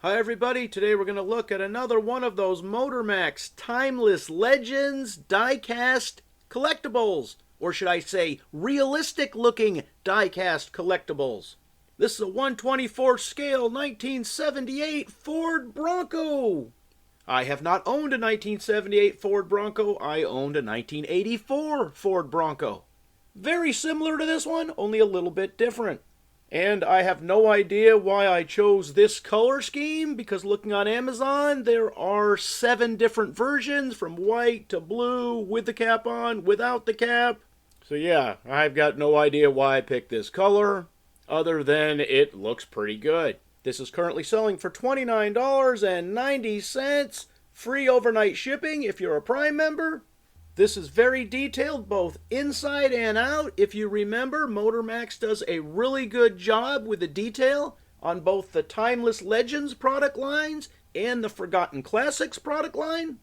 Hi everybody, today we're going to look at another one of those MotorMax Timeless Legends Diecast Collectibles. Or should I say, realistic looking Diecast Collectibles. This is a 1/24 scale 1978 Ford Bronco. I have not owned a 1978 Ford Bronco, I owned a 1984 Ford Bronco. Very similar to this one, only a little bit different. And I have no idea why I chose this color scheme, because looking on Amazon, there are 7 different versions from white to blue, with the cap on, without the cap. So yeah, I've got no idea why I picked this color, other than it looks pretty good. This is currently selling for $29.90, free overnight shipping if you're a Prime member. This is very detailed, both inside and out. If you remember, MotorMax does a really good job with the detail on both the Timeless Legends product lines and the Forgotten Classics product line.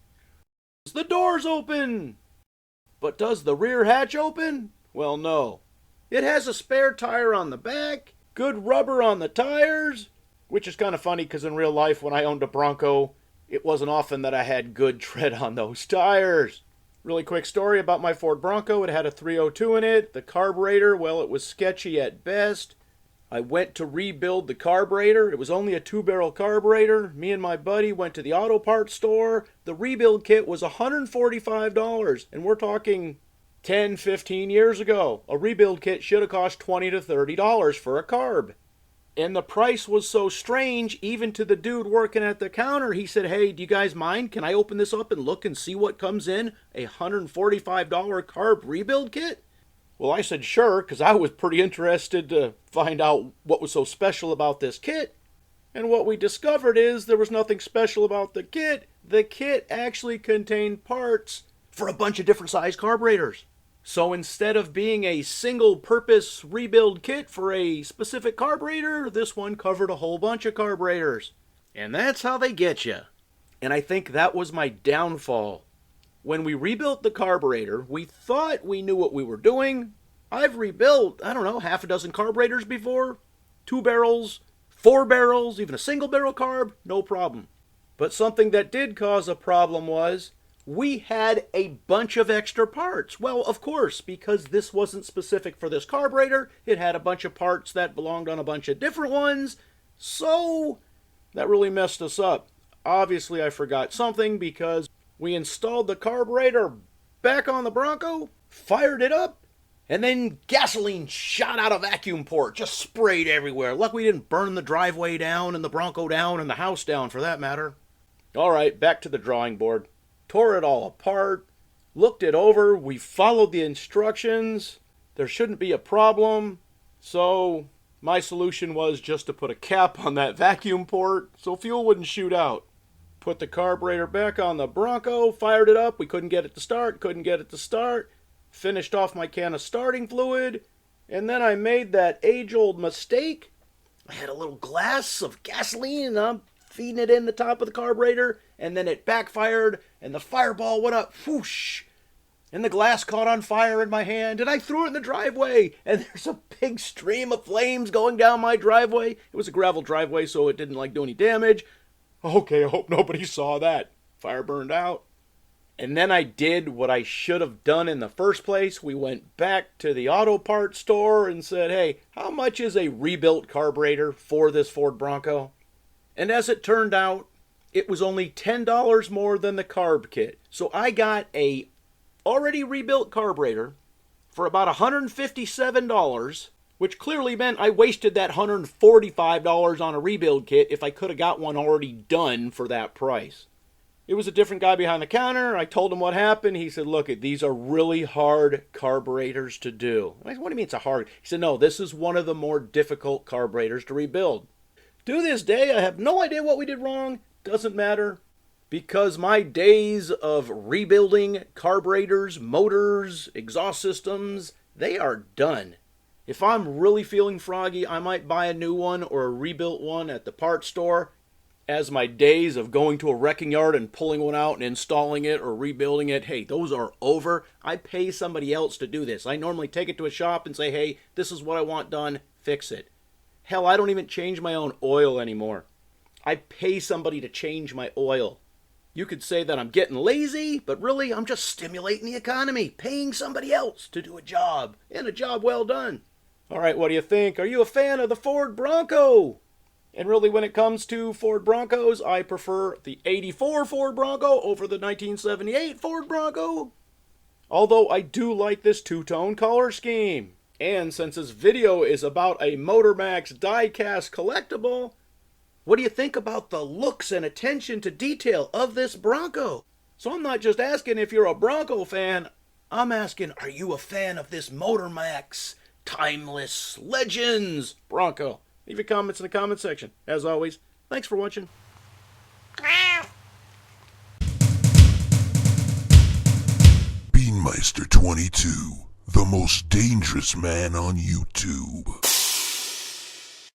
The doors open! But does the rear hatch open? Well, no. It has a spare tire on the back, good rubber on the tires, which is kind of funny because in real life when I owned a Bronco, it wasn't often that I had good tread on those tires. Really quick story about my Ford Bronco. It had a 302 in it. The carburetor, well, it was sketchy at best. I went to rebuild the carburetor. It was only a 2-barrel carburetor. Me and my buddy went to the auto parts store. The rebuild kit was $145, and we're talking 10, 15 years ago. A rebuild kit should have cost $20 to $30 for a carb. And the price was so strange, even to the dude working at the counter. He said, "Hey, do you guys mind? Can I open this up and look and see what comes in a $145 carb rebuild kit?" Well, I said sure, because I was pretty interested to find out what was so special about this kit. And what we discovered is there was nothing special about the kit. The kit actually contained parts for a bunch of different size carburetors. So instead of being a single-purpose rebuild kit for a specific carburetor, this one covered a whole bunch of carburetors. And that's how they get you. And I think that was my downfall. When we rebuilt the carburetor, we thought we knew what we were doing. I've rebuilt, I don't know, half a dozen carburetors before. 2 barrels, 4 barrels, even a single-barrel carb, no problem. But something that did cause a problem was we had a bunch of extra parts. Well, of course, because this wasn't specific for this carburetor, it had a bunch of parts that belonged on a bunch of different ones, so that really messed us up. Obviously, I forgot something because we installed the carburetor back on the Bronco, fired it up, and then gasoline shot out a vacuum port, just sprayed everywhere. Luck we didn't burn the driveway down and the Bronco down and the house down for that matter. All right, back to the drawing board. Tore it all apart, looked it over, we followed the instructions, there shouldn't be a problem, so my solution was just to put a cap on that vacuum port so fuel wouldn't shoot out. Put the carburetor back on the Bronco, fired it up, we couldn't get it to start, finished off my can of starting fluid, and then I made that age-old mistake. I had a little glass of gasoline and I'm feeding it in the top of the carburetor, and then it backfired, and the fireball went up, whoosh, and the glass caught on fire in my hand, and I threw it in the driveway, and there's a big stream of flames going down my driveway. It was a gravel driveway, so it didn't do any damage. Okay, I hope nobody saw that. Fire burned out. And then I did what I should have done in the first place. We went back to the auto parts store and said, "Hey, how much is a rebuilt carburetor for this Ford Bronco?" And as it turned out, it was only $10 more than the carb kit. So I got a already rebuilt carburetor for about $157, which clearly meant I wasted that $145 on a rebuild kit if I could have got one already done for that price. It was a different guy behind the counter. I told him what happened. He said, "Look, these are really hard carburetors to do." And I said, "What do you mean it's a hard?" He said, "No, this is one of the more difficult carburetors to rebuild." To this day, I have no idea what we did wrong. Doesn't matter. Because my days of rebuilding carburetors, motors, exhaust systems, they are done. If I'm really feeling froggy, I might buy a new one or a rebuilt one at the parts store. As my days of going to a wrecking yard and pulling one out and installing it or rebuilding it, hey, those are over. I pay somebody else to do this. I normally take it to a shop and say, "Hey, this is what I want done, fix it." Hell, I don't even change my own oil anymore. I pay somebody to change my oil. You could say that I'm getting lazy, but really I'm just stimulating the economy, paying somebody else to do a job, and a job well done. All right, what do you think? Are you a fan of the Ford Bronco? And really, when it comes to Ford Broncos, I prefer the '84 Ford Bronco over the 1978 Ford Bronco. Although I do like this two-tone color scheme. And since this video is about a MotorMax Diecast Collectable, what do you think about the looks and attention to detail of this Bronco? So I'm not just asking if you're a Bronco fan, I'm asking, are you a fan of this MotorMax Timeless Legends Bronco? Leave your comments in the comment section. As always, thanks for watching. Beanmeister 22, the most dangerous man on YouTube.